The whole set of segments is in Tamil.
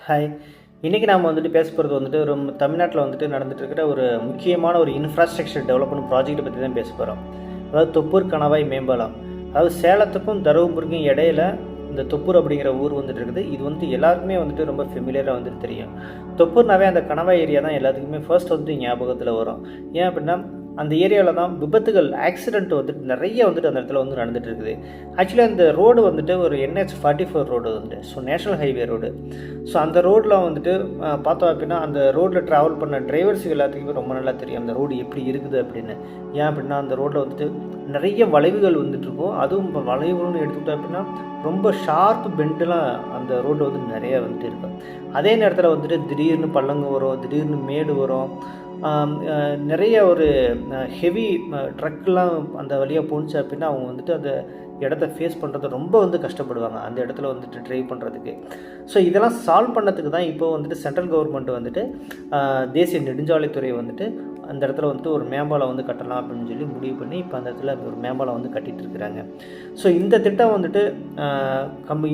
ஹாய். இன்றைக்கி நாம் வந்துட்டு பேச போகிறது வந்துட்டு தமிழ்நாட்டில் வந்துட்டு நடந்துட்டு இருக்கிற ஒரு முக்கியமான ஒரு இன்ஃப்ராஸ்ட்ரக்சர் டெவலப்மெண்ட் ப்ராஜெக்ட்டை பற்றி தான் பேச போகிறோம். அதாவது தொப்பூர் கணவாய் மேம்பாலம். அதாவது சேலத்துக்கும் தருமபுரிக்கும் இடையில இந்த தொப்பூர் அப்படிங்கிற ஊர் வந்துட்டு இருக்குது. இது வந்துட்டு எல்லாருக்குமே வந்துட்டு ரொம்ப ஃபெமிலியராக வந்துட்டு தெரியும். தொப்பூர்னாவே அந்த கணவாய் ஏரியா தான் எல்லாத்துக்குமே ஃபர்ஸ்ட் வந்துட்டு ஞாபகத்தில் வரும். ஏன் அப்படின்னா அந்த ஏரியாவில் தான் விபத்துகள் ஆக்சிடென்ட் வந்துட்டு நிறைய வந்துட்டு அந்த இடத்துல வந்து நடந்துகிட்டு இருக்குது. ஆக்சுவலி அந்த ரோடு வந்துட்டு ஒரு NH-44 ரோடு வந்துட்டு, so national highway road. So அந்த ரோட்டில் வந்துட்டு பார்த்தோம் அப்படின்னா அந்த ரோட்டில் ட்ராவல் பண்ண டிரைவர்ஸுக்கு எல்லாத்துக்குமே ரொம்ப நல்லா தெரியும் அந்த ரோடு எப்படி இருக்குது அப்படின்னு. ஏன் அப்படின்னா அந்த ரோட்டில் வந்துட்டு நிறைய வளைவுகள் வந்துட்டுருக்கும். அதுவும் இப்போ வளைவுகள்னு எடுத்துக்கிட்டோம் அப்படின்னா ரொம்ப ஷார்ப் பெண்டெலாம் அந்த ரோட்டில் வந்து நிறையா வந்துட்டு இருக்கும். அதே நேரத்தில் வந்துட்டு திடீர்னு பள்ளங்க வரும், திடீர்னு மேடு வரும். நிறைய ஒரு ஹெவி ட்ரக்லாம் அந்த வழியாக போணுச்சு அப்படின்னா அவங்க வந்துட்டு அந்த இடத்த ஃபேஸ் பண்ணுறது ரொம்ப வந்து கஷ்டப்படுவாங்க அந்த இடத்துல வந்துட்டு ட்ரைவ் பண்ணுறதுக்கு. ஸோ இதெல்லாம் சால்வ் பண்ணதுக்கு தான் இப்போ வந்துட்டு சென்ட்ரல் கவர்மெண்ட் வந்துட்டு தேசிய நெடுஞ்சாலைத்துறை வந்துட்டு அந்த இடத்துல வந்துட்டு ஒரு மேம்பாலம் வந்து கட்டலாம் அப்படின்னு சொல்லி முடிவு பண்ணி இப்போ அந்த இடத்துல ஒரு மேம்பாலம் வந்து கட்டிகிட்டு இருக்கிறாங்க. ஸோ இந்த திட்டம் வந்துட்டு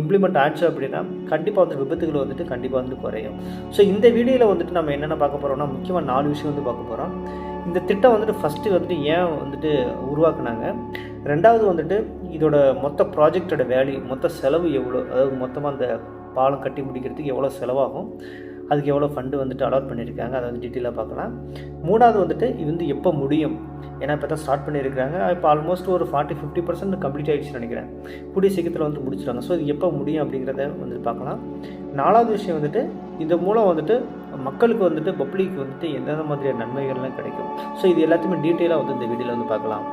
இம்ப்ளிமெண்ட் ஆச்சு அப்படின்னா கண்டிப்பாக வந்து விபத்துகள் வந்துட்டு கண்டிப்பாக வந்து குறையும். ஸோ இந்த வீடியோவில் வந்துட்டு நம்ம என்னென்ன பார்க்க போகிறோம்னா முக்கியமாக 4 விஷயம் வந்து பார்க்க போகிறோம். இந்த திட்டம் வந்துட்டு ஃபஸ்ட்டு வந்துட்டு ஏன் வந்துட்டு உருவாக்குனாங்க, ரெண்டாவது வந்துட்டு இதோட மொத்த ப்ராஜெக்டோட வேல்யூ, மொத்த செலவு எவ்வளோ, அதாவது மொத்தமாக அந்த பாலம் கட்டி முடிக்கிறதுக்கு எவ்வளோ செலவாகும், அதுக்கு எவ்வளோ ஃபண்டு வந்துட்டு அலாட் பண்ணியிருக்காங்க, அதை வந்து டீட்டெயிலாக பார்க்கலாம். மூணாவது வந்துட்டு இது வந்து எப்போ முடியும், ஏன்னா இப்போ தான் ஸ்டார்ட் பண்ணியிருக்காங்க. இப்போ ஆல்மோஸ்ட் ஒரு 40-50% கம்ப்ளீட் ஆகிடுச்சுன்னு நினைக்கிறேன். கூடிய சீக்கிரத்தில் வந்து முடிச்சிடுவாங்க. ஸோ இது எப்போ முடியும் அப்படிங்கிறத வந்து பார்க்கலாம். நாலாவது விஷயம் வந்துட்டு இது மூலம் வந்துட்டு மக்களுக்கு வந்துட்டு பப்ளிக் வந்துட்டு எந்தெந்த மாதிரியான நன்மைகள்லாம் கிடைக்கும். ஸோ இது எல்லாத்தையுமே டீட்டெயிலாக வந்து இந்த வீடியோவில் வந்து பார்க்கலாம்.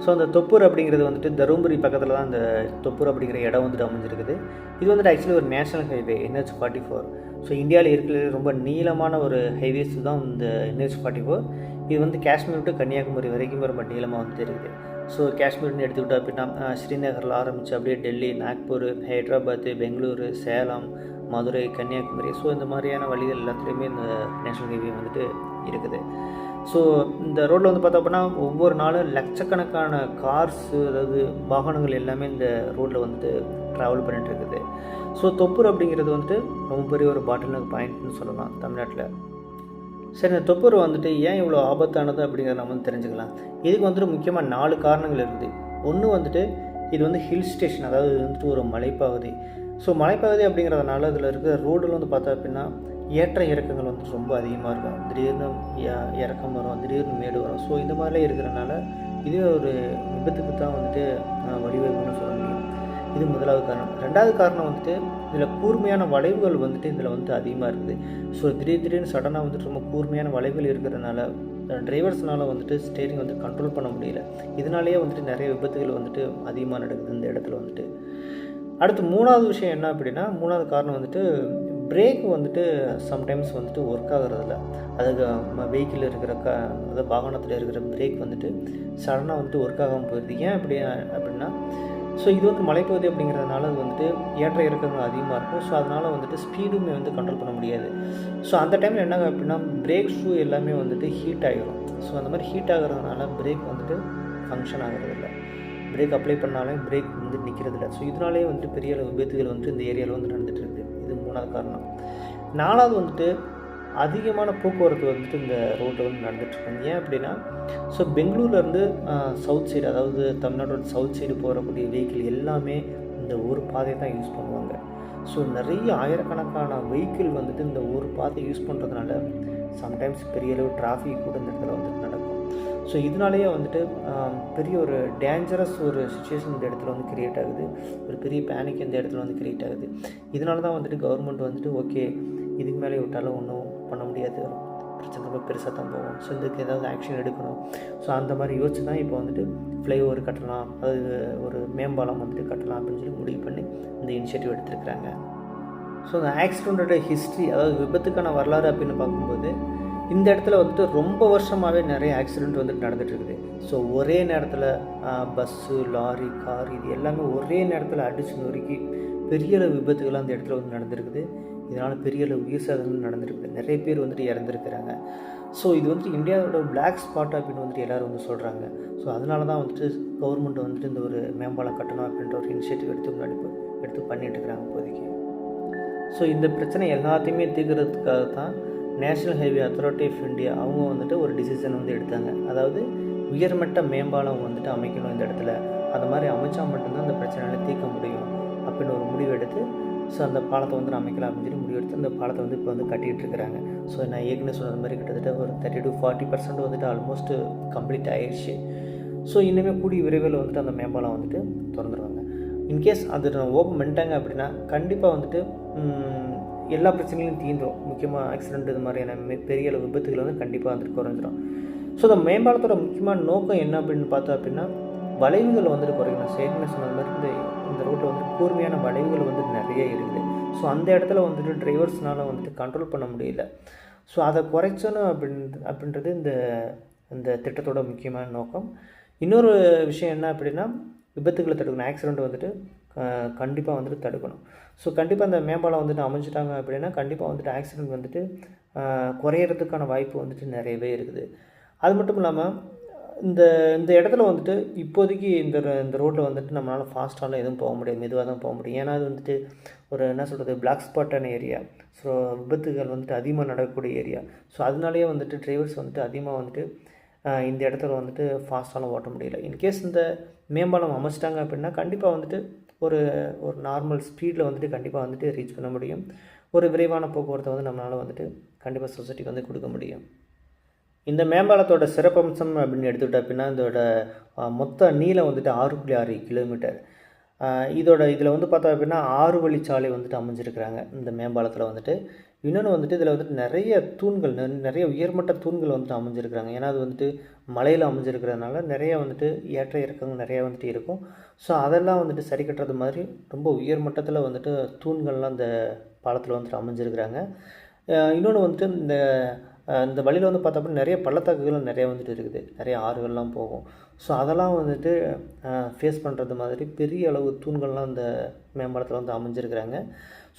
ஸோ அந்த தொப்பூர் அப்படிங்கிறது வந்துட்டு தருமபுரி பக்கத்தில் தான் அந்த தொப்பூர் அப்படிங்கிற இடம் வந்துட்டு அமைஞ்சிருக்குது. இது வந்துட்டு ஆக்சுவலி ஒரு நேஷனல் ஹைவே NH-44. ஸோ இந்தியாவில் இருக்கிற ரொம்ப நீளமான ஒரு ஹைவேஸ் தான் இந்த NH-44. இது வந்து காஷ்மீர் டு கன்னியாகுமரி வரைக்கும் ரொம்ப நீளமாக வந்துட்டு இருக்குது. ஸோ காஷ்மீர்னு எடுத்துக்கிட்டோம் அப்படின்னா ஸ்ரீநகரில் ஆரம்பித்து அப்படியே டெல்லி, நாக்பூர், ஹைதராபாத், பெங்களூரு, சேலம், மதுரை, கன்னியாகுமரி, ஸோ இந்த மாதிரியான வழிகள் எல்லாத்துலேயுமே இந்த நேஷனல் ஹைவே வந்துட்டு இருக்குது. ஸோ இந்த ரோட்டில் வந்து பார்த்தோம் அப்படின்னா ஒவ்வொரு நாளும் லட்சக்கணக்கான கார்ஸு, அதாவது வாகனங்கள் எல்லாமே இந்த ரோட்டில் வந்துட்டு ட்ராவல் பண்ணிகிட்டு இருக்குது. ஸோ தொப்பூர் அப்படிங்கிறது வந்துட்டு ரொம்ப பெரிய ஒரு பாட்டில்னக் பாயிண்ட்னு சொல்லலாம் தமிழ்நாட்டில். சரி, இந்த தொப்பூர் வந்துட்டு ஏன் இவ்வளோ ஆபத்தானது அப்படிங்கிறத நம்ம வந்து தெரிஞ்சுக்கலாம். இதுக்கு வந்துட்டு முக்கியமாக 4 காரணங்கள் இருக்குது. ஒன்று வந்துட்டு இது வந்து ஹில் ஸ்டேஷன், அதாவது வந்துட்டு ஒரு மலைப்பகுதி. ஸோ மலைப்பகுதி அப்படிங்கிறதுனால இதில் இருக்கிற ரோடில் வந்து பார்த்தா அப்படின்னா ஏற்ற இறக்கங்கள் வந்து ரொம்ப அதிகமாக இருக்கும். திடீர்னு இறக்கம் வரும், திடீர்னு மேடு வரும். ஸோ இந்த மாதிரிலாம் இருக்கிறனால இதுவே ஒரு விபத்துக்கு தான் வந்துட்டு வழிவகுன்னு சொல்ல முடியும். இது முதலாவது காரணம். ரெண்டாவது காரணம் வந்துட்டு இதில் கூர்மையான வளைவுகள் வந்துட்டு இதில் வந்து அதிகமாக இருக்குது. ஸோ திடீர்னு சடனாக வந்துட்டு ரொம்ப கூர்மையான வளைவுகள் இருக்கிறதுனால டிரைவர்ஸ்னால் வந்துட்டு ஸ்டேரிங் வந்து கண்ட்ரோல் பண்ண முடியல. இதனாலேயே வந்துட்டு நிறைய விபத்துகள் வந்துட்டு அதிகமாக நடக்குது இந்த இடத்துல வந்துட்டு. அடுத்து மூணாவது விஷயம் என்ன அப்படின்னா, மூணாவது காரணம் வந்துட்டு பிரேக் வந்துட்டு சம்டைம்ஸ் வந்துட்டு ஒர்க் ஆகிறதில்ல. அதுக்கு வெஹிக்கிள் இருக்கிற அதாவது வாகனத்தில் இருக்கிற பிரேக் வந்துட்டு சடனாக வந்துட்டு ஒர்க் ஆகாமல் போயிடுது. ஏன் அப்படின்னா ஸோ இது வந்து மலைப்பகுதி அப்படிங்கிறதுனால அது வந்துட்டு ஏற்ற இறக்கங்கள் அதிகமாக இருக்கும். ஸோ அதனால் வந்துட்டு ஸ்பீடுமே வந்து கண்ட்ரோல் பண்ண முடியாது. ஸோ அந்த டைமில் என்ன அப்படின்னா பிரேக் ஷூ எல்லாமே வந்துட்டு ஹீட் ஆகிரும். ஸோ அந்த மாதிரி ஹீட் ஆகிறதுனால பிரேக் வந்துட்டு ஃபங்க்ஷன் ஆகிறதில்ல. பிரேக் அப்ளை பண்ணாலும் பிரேக் வந்து நிற்கிறதில்ல. ஸோ இதனாலே வந்துட்டு பெரிய அளவு விபத்துகள் வந்துட்டு இந்த ஏரியாவில் வந்து நடந்துகிட்டு இருக்குது. இது மூணாவது காரணம். நாலாவது வந்துட்டு அதிகமான போக்குவரத்து வந்துட்டு இந்த ரோட்டில் வந்து நடந்துகிட்ருக்காங்க. ஏன் அப்படின்னா ஸோ பெங்களூர்லேருந்து சவுத் சைடு, அதாவது தமிழ்நாட்டோட சவுத் சைடு போகக்கூடிய வெஹிக்கிள் எல்லாமே இந்த ஒரு பாதையை தான் யூஸ் பண்ணுவாங்க. ஸோ நிறைய ஆயிரக்கணக்கான வெஹிக்கிள் வந்துட்டு இந்த ஒரு பாதையை யூஸ் பண்ணுறதுனால சம்டைம்ஸ் பெரிய அளவு டிராஃபிக் கூட இந்த இடத்துல வந்துட்டு நடக்கும். ஸோ இதனாலேயே வந்துட்டு பெரிய ஒரு டேஞ்சரஸ் ஒரு சுச்சுவேஷன் இந்த இடத்துல வந்து க்ரியேட் ஆகுது. ஒரு பெரிய பேனிக் இந்த இடத்துல வந்து க்ரியேட் ஆகுது. இதனால தான் வந்துட்டு கவர்மெண்ட் வந்துட்டு ஓகே இதுக்கு மேலே விட்டாலும் ஒன்றும் பண்ண முடியாது, பிரச்சனை ரொம்ப பெருசாக தான் போகும். ஸோ இதுக்கு ஏதாவது ஆக்ஷன் எடுக்கணும். ஸோ அந்த மாதிரி யோசிச்சு தான் இப்போ வந்துட்டு ஃப்ளைஓவர் கட்டலாம், அது ஒரு மேம்பாலம் வந்துட்டு கட்டலாம் அப்படின்னு சொல்லி முடிவு பண்ணி இந்த இனிஷியேட்டிவ் எடுத்துருக்குறாங்க. ஸோ அந்த ஆக்சிடெண்ட்டோட ஹிஸ்ட்ரி, அதாவது விபத்துக்கான வரலாறு அப்படின்னு பார்க்கும்போது இந்த இடத்துல வந்துட்டு ரொம்ப வருஷமாகவே நிறைய ஆக்சிடெண்ட் வந்துட்டு நடந்துகிட்ருக்குது. ஸோ ஒரே நேரத்தில் பஸ்ஸு, லாரி, கார் இது எல்லாமே ஒரே நேரத்தில் அடித்து நொறுக்கி பெரிய அளவு விபத்துகள்லாம் அந்த இடத்துல வந்து நடந்திருக்குது. இதனால் பெரிய அளவு உயிர் சேதங்கள் நடந்திருக்குது. நிறைய பேர் வந்துட்டு இறந்துருக்கிறாங்க. ஸோ இது வந்துட்டு இந்தியாவோட பிளாக் ஸ்பாட் அப்படின்னு வந்துட்டு எல்லோரும் வந்து சொல்கிறாங்க. ஸோ அதனால தான் வந்துட்டு கவர்மெண்ட் வந்துட்டு இந்த ஒரு மேம்பாலம் கட்டணும் அப்படின்ற ஒரு இனிஷியேட்டிவ் எடுத்து பண்ணிகிட்டு இருக்கிறாங்க இப்போதைக்கு. ஸோ இந்த பிரச்சனை எல்லாத்தையுமே தீர்க்கிறதுக்காக தான் national highway authority of India அவங்க வந்துட்டு ஒரு டிசிஷன் வந்து எடுத்தாங்க. அதாவது உயர்மட்ட மேம்பாலம் வந்துட்டு அமைக்கணும் இந்த இடத்துல. அந்த மாதிரி அமைச்சா மட்டும்தான் அந்த பிரச்சனைகளை தீர்க்க முடியும் அப்படின்னு ஒரு முடிவு எடுத்து ஸோ அந்த பாலத்தை வந்து அமைக்கலாம் அப்படின்னு சொல்லி முடிவெடுத்து அந்த பாலத்தை வந்து இப்போ வந்து கட்டிகிட்டு இருக்கிறாங்க. ஸோ நான் ஏற்கனவே சொன்ன மாதிரி கிட்டத்தட்ட ஒரு 30-40% வந்துட்டு ஆல்மோஸ்ட் கம்ப்ளீட் ஆகிடுச்சு. ஸோ இன்னுமே கூடிய விரைவில் வந்துட்டு அந்த மேம்பாலம் வந்துட்டு திறந்துருவாங்க. இன்கேஸ் அது ஓப்பன் பண்ணிட்டாங்க அப்படின்னா கண்டிப்பாக வந்துட்டு எல்லா பிரச்சனைகளும் தீந்துடும். முக்கியமாக ஆக்சிடென்ட் இது மாதிரியான பெரிய அளவு விபத்துகள் வந்து கண்டிப்பாக வந்துட்டு குறைஞ்சிடும். ஸோ இந்த மேம்பாலத்தோட முக்கியமான நோக்கம் என்ன அப்படின்னு பார்த்தோம் அப்படின்னா வளைவுகள் வந்துட்டு குறைக்கணும். ஏற்கனவே சொன்ன மாதிரி இந்த ரோட்டில் வந்துட்டு கூர்மையான வளைவுகள் வந்துட்டு நிறைய இருக்குது. ஸோ அந்த இடத்துல வந்துட்டு டிரைவர்ஸ்னால் வந்துட்டு கண்ட்ரோல் பண்ண முடியல. ஸோ அதை குறைச்சணும் அப்படின்றது இந்த திட்டத்தோட முக்கியமான நோக்கம். இன்னொரு விஷயம் என்ன அப்படின்னா விபத்துகளை தடுக்கணும். ஆக்சிடெண்ட் வந்துட்டு கண்டிப்பாக வந்துட்டு தடுக்கணும். ஸோ கண்டிப்பாக அந்த மேம்பாலம் வந்துட்டு அமைச்சிட்டாங்க அப்படின்னா கண்டிப்பாக வந்துட்டு ஆக்சிடெண்ட் வந்துட்டு குறையிறதுக்கான வாய்ப்பு வந்துட்டு நிறையவே இருக்குது. அது மட்டும் இல்லாமல் இந்த இடத்துல வந்துட்டு இப்போதைக்கு இந்த ரோட்டில் வந்துட்டு நம்மளால் ஃபாஸ்ட்டாலாம் எதுவும் போக முடியாது, மெதுவாக தான் போக முடியும். ஏன்னா அது வந்துட்டு ஒரு என்ன சொல்கிறது பிளாக் ஸ்பாட்டான ஏரியா. ஸோ விபத்துகள் வந்துட்டு அதிகமாக நடக்கக்கூடிய ஏரியா. ஸோ அதனாலேயே வந்துட்டு டிரைவர்ஸ் வந்துட்டு அதிகமாக வந்துட்டு இந்த இடத்துல வந்துட்டு ஃபாஸ்ட்டாலாம் ஓட்ட முடியல. இன்கேஸ் இந்த மேம்பாலம் அமைச்சிட்டாங்க அப்படின்னா கண்டிப்பாக வந்துட்டு ஒரு நார்மல் ஸ்பீடில் வந்துட்டு கண்டிப்பாக வந்துட்டு ரீச் பண்ண முடியும். ஒரு விரைவான போக்குவரத்தை வந்து நம்மளால் வந்துட்டு கண்டிப்பாக சொசைட்டிக்கு வந்து கொடுக்க முடியும். இந்த மேம்பாலத்தோட சிறப்பம்சம் அப்படின்னு எடுத்துக்கிட்டோம் அப்படின்னா இதோட மொத்த நீளம் வந்துட்டு 6.6 கிலோமீட்டர். இதில் வந்து பார்த்தோம் அப்படின்னா 6 வழிச்சாலை வந்துட்டு அமைஞ்சிருக்கிறாங்க இந்த மேம்பாலத்தில் வந்துட்டு. இன்னொன்று வந்துட்டு இதில் வந்துட்டு நிறைய தூண்கள், நிறைய உயர்மட்ட தூண்கள் வந்துட்டு அமைஞ்சிருக்கிறாங்க. ஏன்னா அது வந்துட்டு மலையில் அமைஞ்சிருக்கிறதுனால நிறைய வந்துட்டு ஏற்ற இறக்கங்கள் நிறையா வந்துட்டு இருக்கும். ஸோ அதெல்லாம் வந்துட்டு சரி கட்டுறது மாதிரி ரொம்ப உயர்மட்டத்தில் வந்துட்டு தூண்கள்லாம் இந்த பாலத்தில் வந்துட்டு அமைஞ்சிருக்கிறாங்க. இன்னொன்று வந்துட்டு இந்த வழியில் வந்து பார்த்தா அப்படின்னா நிறைய பள்ளத்தாக்குகள் நிறையா வந்துட்டு இருக்குது, நிறைய ஆறுகள்லாம் போகும். ஸோ அதெல்லாம் வந்துட்டு ஃபேஸ் பண்ணுறது மாதிரி பெரிய அளவு தூண்கள்லாம் இந்த மேம்பாலத்தில் வந்து அமைஞ்சிருக்கிறாங்க.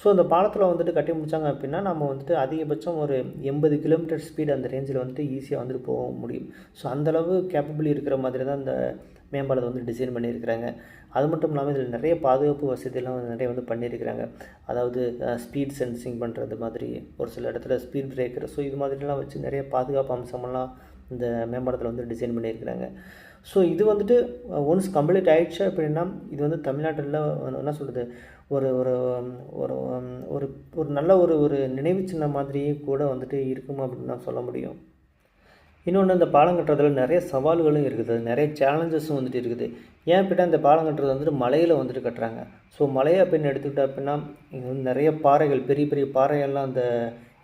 ஸோ அந்த பாலத்தில் வந்துட்டு கட்டி முடித்தாங்க அப்படின்னா நம்ம வந்துட்டு அதிகபட்சம் ஒரு 80 கிலோமீட்டர் ஸ்பீடு அந்த ரேஞ்சில் வந்துட்டு ஈஸியாக வந்துட்டு போக முடியும். ஸோ அந்தளவு கேப்பபிள் இருக்கிற மாதிரி தான் இந்த மேம்பாலத்தை வந்து டிசைன் பண்ணியிருக்கிறாங்க. அது மட்டும் இல்லாமல் இதில் நிறைய பாதுகாப்பு வசதியெல்லாம் நிறைய வந்து பண்ணியிருக்கிறாங்க. அதாவது ஸ்பீட் சென்சிங் பண்ணுறது மாதிரி, ஒரு சில இடத்துல ஸ்பீட் பிரேக்கர், ஸோ இது மாதிரிலாம் வச்சு நிறைய பாதுகாப்பு அம்சமெல்லாம் இந்த மேம்பாலத்தில் வந்து டிசைன் பண்ணியிருக்கிறாங்க. ஸோ இது வந்துட்டு ஒன்ஸ் கம்ப்ளீட் ஆகிடுச்சு அப்படின்னா இது வந்து தமிழ்நாட்டில் என்ன சொல்கிறது ஒரு ஒரு ஒரு ஒரு ஒரு நல்ல ஒரு நினைவு சின்னம் மாதிரியே கூட வந்துட்டு இருக்குமா அப்படின்னு நான் சொல்ல முடியும். இன்னொன்று இந்த பாலம் கட்டுறதுல நிறைய சவால்களும் இருக்குது, நிறைய சேலஞ்சஸும் வந்துட்டு இருக்குது. ஏன் அப்படின்னா இந்த பாலம் கட்டுறது வந்துட்டு மலையில் வந்துட்டு கட்டுறாங்க. ஸோ மலையை அப்படின்னு எடுத்துக்கிட்டோம் அப்படின்னா இங்கே வந்து நிறைய பாறைகள், பெரிய பெரிய பாறைகள்லாம் அந்த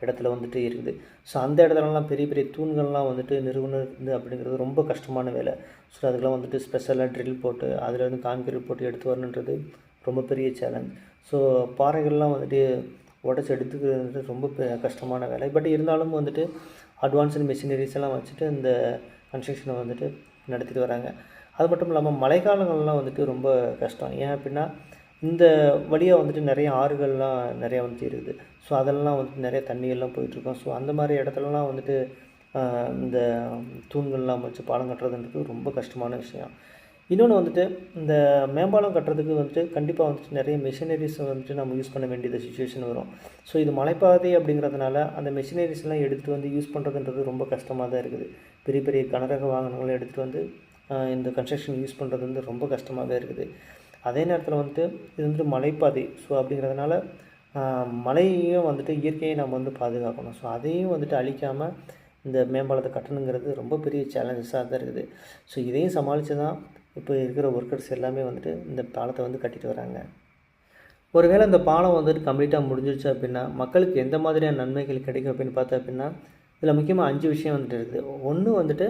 இடத்துல வந்துட்டு இருக்குது. ஸோ அந்த இடத்துலலாம் பெரிய பெரிய தூண்கள்லாம் வந்துட்டு நிறுவனம் அப்படிங்கிறது ரொம்ப கஷ்டமான வேலை. ஸோ அதுக்கெலாம் வந்துட்டு ஸ்பெஷலாக ட்ரில் போட்டு அதில் வந்து கான்கிரீட் போட்டு எடுத்து வரணுன்றது ரொம்ப பெரிய சேலஞ்ச். ஸோ பாறைகள்லாம் வந்துட்டு உடச்சி எடுத்துக்கிறது ரொம்ப கஷ்டமான வேலை. பட் இருந்தாலும் வந்துட்டு அட்வான்ஸ்டு மெஷினரிஸ் எல்லாம் வச்சுட்டு இந்த கன்ஸ்ட்ரக்ஷனை வந்துட்டு நடத்திட்டு வராங்க. அது மட்டும் இல்லாமல் மழைக்காலங்கள்லாம் வந்துட்டு ரொம்ப கஷ்டம். ஏன் அப்படின்னா இந்த வழியாக வந்துட்டு நிறைய ஆறுகள்லாம் நிறையா வந்துட்டு இருக்குது. ஸோ அதெல்லாம் வந்துட்டு நிறைய தண்ணியெல்லாம் போயிட்டுருக்கோம். ஸோ அந்த மாதிரி இடத்துலலாம் வந்துட்டு இந்த தூண்கள்லாம் வச்சு பாலம் கட்டுறதுன்றது ரொம்ப கஷ்டமான விஷயம். இன்னொன்று வந்துட்டு இந்த மேம்பாலம் கட்டுறதுக்கு வந்துட்டு கண்டிப்பாக வந்துட்டு நிறைய மெஷினரிஸை வந்துட்டு நம்ம யூஸ் பண்ண வேண்டியது சுச்சுவேஷன் வரும். ஸோ இது மலைப்பாதை அப்படிங்கிறதுனால அந்த மெஷினரிஸ்லாம் எடுத்துகிட்டு வந்து யூஸ் பண்ணுறதுன்றது ரொம்ப கஷ்டமாக தான் இருக்குது. பெரிய பெரிய கனரக வாகனங்களை எடுத்துகிட்டு வந்து இந்த கன்ஸ்ட்ரக்ஷன் யூஸ் பண்ணுறது வந்து ரொம்ப கஷ்டமாக தான் இருக்குது. அதே நேரத்தில் வந்துட்டு இது வந்துட்டு மலைப்பாதை. ஸோ அப்படிங்கிறதுனால மலையையும் வந்துட்டு இயற்கையை நம்ம வந்து பாதுகாக்கணும். ஸோ அதையும் வந்துட்டு அழிக்காமல் இந்த மேம்பாலத்தை கட்டணுங்கிறது ரொம்ப பெரிய சேலஞ்சஸாக தான் இருக்குது. ஸோ இதையும் சமாளித்து தான் இப்போ இருக்கிற ஒர்க்கர்ஸ் எல்லாமே வந்துட்டு இந்த பாலத்தை வந்து கட்டிட்டு வராங்க. ஒருவேளை இந்த பாலம் வந்துட்டு கம்ப்ளீட்டாக முடிஞ்சிருச்சு அப்படின்னா மக்களுக்கு எந்த மாதிரியான நன்மைகள் கிடைக்கும் அப்படின்னு பார்த்தா அப்படின்னா இதில் முக்கியமாக 5 விஷயம் வந்துட்டு இருக்குது. ஒன்று வந்துட்டு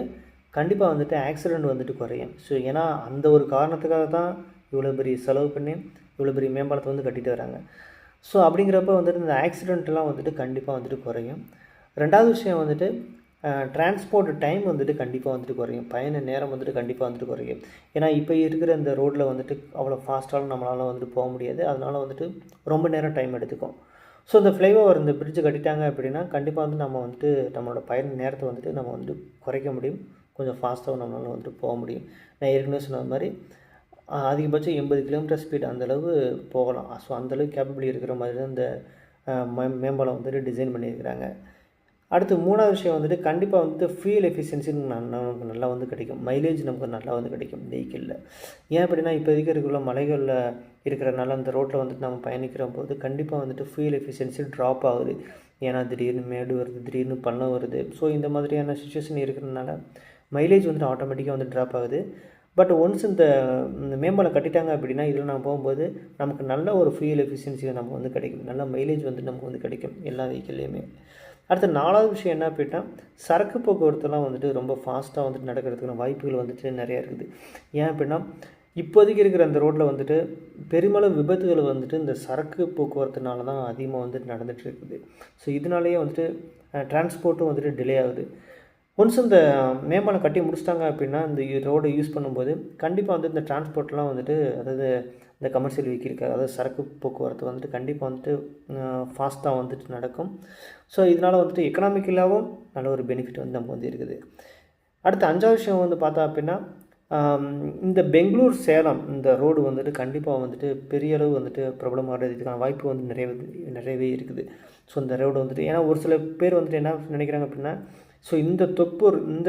கண்டிப்பாக வந்துட்டு ஆக்சிடெண்ட் வந்துட்டு குறையும். ஸோ ஏன்னா அந்த ஒரு காரணத்துக்காக தான் இவ்வளோ பெரிய செலவு பண்ணி இவ்வளோ பெரிய மேம்பாலத்தை வந்து கட்டிட்டு வராங்க. ஸோ அப்படிங்கிறப்ப வந்துட்டு இந்த ஆக்சிடெண்ட்லாம் வந்துட்டு கண்டிப்பாக வந்துட்டு குறையும். ரெண்டாவது விஷயம் வந்துட்டு டிரான்ஸ்போர்ட் டைம் வந்துட்டு கண்டிப்பாக வந்துட்டு குறையும். பயண நேரம் வந்துட்டு கண்டிப்பாக வந்துட்டு குறையும். ஏன்னா இப்போ இருக்கிற இந்த ரோட்டில் வந்துட்டு அவ்வளோ ஃபாஸ்ட்டாலும் நம்மளால் வந்துட்டு போக முடியாது. அதனால் வந்துட்டு ரொம்ப நேரம் டைம் எடுத்துக்கும். ஸோ இந்த ஃப்ளைஓவர் இந்த பிரிட்ஜு கட்டிட்டாங்க அப்படின்னா கண்டிப்பாக வந்து நம்ம வந்துட்டு நம்மளோட பயண நேரத்தை வந்துட்டு நம்ம வந்துட்டு குறைக்க முடியும். கொஞ்சம் ஃபாஸ்ட்டாகவும் நம்மளால் வந்துட்டு போக முடியும். நான் ஏற்கனவே சொன்ன மாதிரி அதிகபட்சம் 80 கிலோமீட்டர் ஸ்பீட் அந்தளவு போகலாம். ஸோ அந்தளவுக்கு கேப்பபிள் இருக்கிற மாதிரி தான் இந்த மேம்பாலம் வந்துட்டு டிசைன் பண்ணியிருக்கிறாங்க. அடுத்து 3வது விஷயம் வந்துட்டு கண்டிப்பாக வந்துட்டு ஃபியூல் எஃபிஷியன்சி நமக்கு நல்லா வந்து கிடைக்கும். மைலேஜ் நமக்கு நல்லா வந்து கிடைக்கும் வெஹிக்கிளில். ஏன் அப்படின்னா இப்போதைக்கு இருக்கிற மலைகளில் இருக்கிறனால அந்த ரோட்டில் வந்துட்டு நம்ம பயணிக்கிற போது கண்டிப்பாக வந்துட்டு ஃபியூல் எஃபிஷியன்சி ட்ராப் ஆகுது. ஏன்னா திடீர்னு மேடு வருது, திடீர்னு பள்ளம் வருது. ஸோ இந்த மாதிரியான சுச்சுவேஷன் இருக்கிறதுனால மைலேஜ் வந்துட்டு ஆட்டோமேட்டிக்காக வந்து ட்ராப் ஆகுது. பட் ஒன்ஸ் இந்த மேம்பாலம் கட்டிட்டாங்க அப்படின்னா இதில் நம்ம போகும்போது நமக்கு நல்ல ஒரு ஃபியூல் எஃபிஷியன்சி நமக்கு வந்து கிடைக்கும். நல்ல மைலேஜ் வந்து நமக்கு வந்து கிடைக்கும் எல்லா வெஹிக்கிள்லேயுமே. அடுத்து 4வது விஷயம் என்ன அப்படின்னா சரக்கு போக்குவரத்துலாம் வந்துட்டு ரொம்ப ஃபாஸ்ட்டாக வந்துட்டு நடக்கிறதுக்கான வாய்ப்புகள் வந்துட்டு நிறையா இருக்குது. ஏன் அப்படின்னா இப்போதைக்கு இருக்கிற அந்த ரோட்டில் வந்துட்டு பெருமளவு விபத்துகள் வந்துட்டு இந்த சரக்கு போக்குவரத்துனால தான் அதிகமாக வந்துட்டு நடந்துகிட்டு இருக்குது. ஸோ இதனாலேயே வந்துட்டு டிரான்ஸ்போர்ட்டும் வந்துட்டு டிலே ஆகுது. ஒன்ஸ் இந்த மேம்பாலம் கட்டி முடிச்சிட்டாங்க அப்படின்னா இந்த ரோடை யூஸ் பண்ணும்போது கண்டிப்பாக வந்து இந்த டிரான்ஸ்போர்ட்லாம் வந்துட்டு அதாவது இந்த கமர்ஷியல் வெஹிக்கிளுக்கு அதாவது சரக்கு போக்குவரத்து வந்துட்டு கண்டிப்பாக வந்துட்டு ஃபாஸ்ட்டாக வந்துட்டு நடக்கும். ஸோ இதனால் வந்துட்டு எக்கனாமிக்கலாகவும் நல்ல ஒரு பெனிஃபிட் வந்து நமக்கு வந்து இருக்குது. அடுத்து 5வது விஷயம் வந்து பார்த்தா அப்படின்னா இந்த பெங்களூர் சேலம் இந்த ரோடு வந்துட்டு கண்டிப்பாக வந்துட்டு பெரிய அளவு வந்துட்டு பிரபலமாகிறதுக்கான வாய்ப்பு வந்து நிறையவே இருக்குது. ஸோ இந்த ரோடு வந்துட்டு ஏன்னா ஒரு சில பேர் வந்துட்டு என்ன நினைக்கிறாங்க அப்படின்னா ஸோ இந்த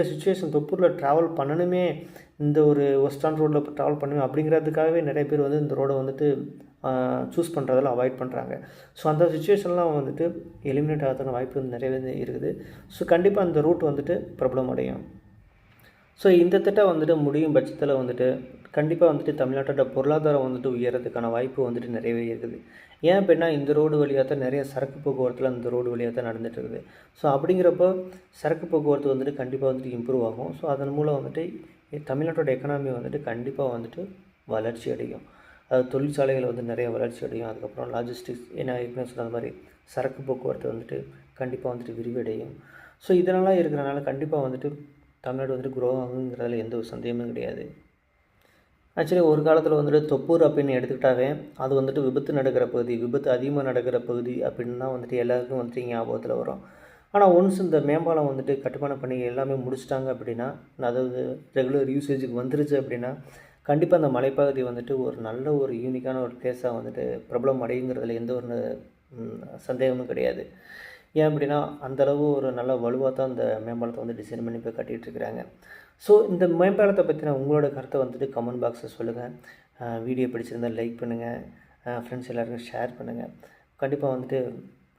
சுச்சுவேஷன் தொப்பூரில் ட்ராவல் பண்ணணுமே, இந்த ஒரு ஒஸ்டான் ரோட்டில் ட்ராவல் பண்ணணும் அப்படிங்கிறதுக்காகவே நிறைய பேர் வந்து இந்த ரோடை வந்துட்டு சூஸ் பண்ணுறதெல்லாம் அவாய்ட் பண்ணுறாங்க. ஸோ அந்த சுச்சுவேஷன்லாம் வந்துட்டு எலிமினேட் ஆகிறதுக்கான வாய்ப்பு வந்து நிறையவே இருக்குது. ஸோ கண்டிப்பாக அந்த ரூட் வந்துட்டு பிரபலம் அடையும். ஸோ இந்த திட்டம் வந்துட்டு முடியும் பட்சத்தில் வந்துட்டு கண்டிப்பாக வந்துட்டு தமிழ்நாட்டோட பொருளாதாரம் வந்துட்டு உயர்றதுக்கான வாய்ப்பு வந்துட்டு நிறையவே இருக்குது. ஏன் அப்படின்னா இந்த ரோடு வழியாக தான் நிறைய சரக்கு போக்குவரத்தில் இந்த ரோடு வழியாக தான் நடந்துகிட்டு இருக்குது. ஸோ அப்படிங்கிறப்போ சரக்கு போக்குவரத்து வந்துட்டு கண்டிப்பாக வந்துட்டு இம்ப்ரூவ் ஆகும். ஸோ அதன் மூலம் வந்துட்டு தமிழ்நாட்டோட எக்கனாமி வந்துட்டு கண்டிப்பாக வந்துட்டு வளர்ச்சி அடையும். அதாவது தொழிற்சாலைகள் வந்து நிறைய வளர்ச்சி அடையும். அதுக்கப்புறம் லாஜிஸ்டிக்ஸ் ஏற்கனவே சொன்ன மாதிரி சரக்கு போக்குவரத்து வந்துட்டு கண்டிப்பாக வந்துட்டு விரிவடையும். ஸோ இதனால் இருக்கிறனால கண்டிப்பாக வந்துட்டு தமிழ்நாடு வந்துட்டு க்ரோ ஆகுங்கிறதுல எந்த ஒரு சந்தேகமும் கிடையாது. ஆக்சுவலி ஒரு காலத்தில் வந்துட்டு தொப்பூர் அப்படின்னு எடுத்துக்கிட்டாவே அது வந்துட்டு விபத்து நடக்கிற பகுதி, விபத்து அதிகமாக நடக்கிற பகுதி அப்படின்னு தான் வந்துட்டு எல்லாருக்கும் வந்துட்டு ஞாபகத்தில் வரும். ஆனால் ஒன்ஸ் இந்த மேம்பாலம் வந்துட்டு கட்டுமான பணி எல்லாமே முடிச்சிட்டாங்க அப்படின்னா, அதாவது ரெகுலர் யூசேஜுக்கு வந்துருச்சு அப்படின்னா கண்டிப்பாக அந்த மலைப்பகுதி வந்துட்டு ஒரு நல்ல ஒரு யூனிக்கான ஒரு பிளேஸாக வந்துட்டு பிரபலம் அடையுங்கிறதுல எந்த ஒரு சந்தேகமும் கிடையாது. ஏன் அப்படின்னா அந்தளவு ஒரு நல்ல வலுவாக தான் அந்த மேம்பாலத்தை வந்து டிசைன் பண்ணி இப்போ கட்டிகிட்ருக்குறாங்க. ஸோ இந்த மேம்பாலத்தை பற்றின உங்களோட கருத்தை வந்துட்டு கமெண்ட் பாக்ஸில் சொல்லுங்கள். வீடியோ பிடிச்சிருந்தால் லைக் பண்ணுங்கள், ஃப்ரெண்ட்ஸ் எல்லாருக்கும் ஷேர் பண்ணுங்கள். கண்டிப்பாக வந்துட்டு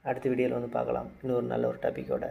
அடுத்த வீடியோவில் வந்து பார்க்கலாம் இன்னொரு நல்ல ஒரு டாப்பிக்கோட.